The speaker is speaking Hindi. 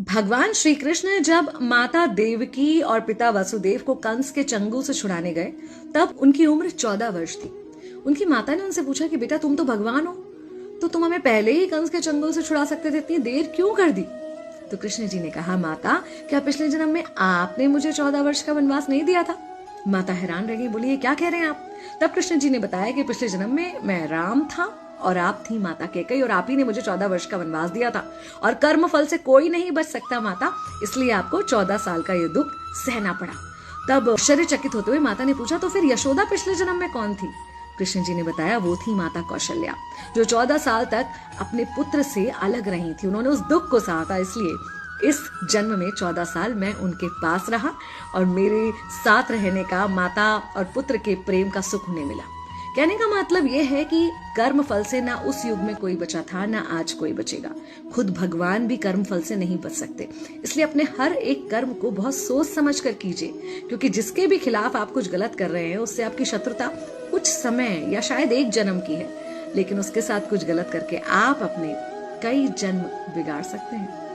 भगवान श्री कृष्ण जब माता देवकी और पिता वसुदेव को कंस के चंगुल से छुड़ाने गए तब उनकी उम्र 14 वर्ष थी। उनकी माता ने उनसे पूछा कि बेटा तुम तो भगवान हो, तो तुम हमें पहले ही कंस के चंगुल से छुड़ा सकते थे, इतनी देर क्यों कर दी? तो कृष्ण जी ने कहा, माता क्या पिछले जन्म में आपने मुझे 14 वर्ष का वनवास नहीं दिया था? माता हैरान रह गई, बोली ये क्या कह रहे हैं आप? तब कृष्ण जी ने बताया कि पिछले जन्म में मैं राम था और आप थी माता कैकेयी और आप ही ने मुझे 14 वर्ष का वनवास दिया था और कर्म फल से कोई नहीं बच सकता माता, इसलिए आपको 14 साल का ये दुख सहना पड़ा। तब आश्चर्यचकित होते हुए माता ने पूछा, तो फिर यशोदा पिछले जन्म में कौन थी? कृष्ण जी ने बताया, वो थी माता कौशल्या, जो 14 साल तक अपने पुत्र से अलग रही थी। उन्होंने उस दुख को सहा था, इसलिए इस जन्म में 14 साल मैं उनके पास रहा और मेरे साथ रहने का माता और पुत्र के प्रेम का सुख उन्हें मिला। कहने का मतलब यह है कि कर्म फल से ना उस युग में कोई बचा था, ना आज कोई बचेगा। खुद भगवान भी कर्म फल से नहीं बच सकते, इसलिए अपने हर एक कर्म को बहुत सोच समझ कर कीजिए, क्योंकि जिसके भी खिलाफ आप कुछ गलत कर रहे हैं उससे आपकी शत्रुता कुछ समय या शायद एक जन्म की है, लेकिन उसके साथ कुछ गलत करके आप अपने कई जन्म बिगाड़ सकते हैं।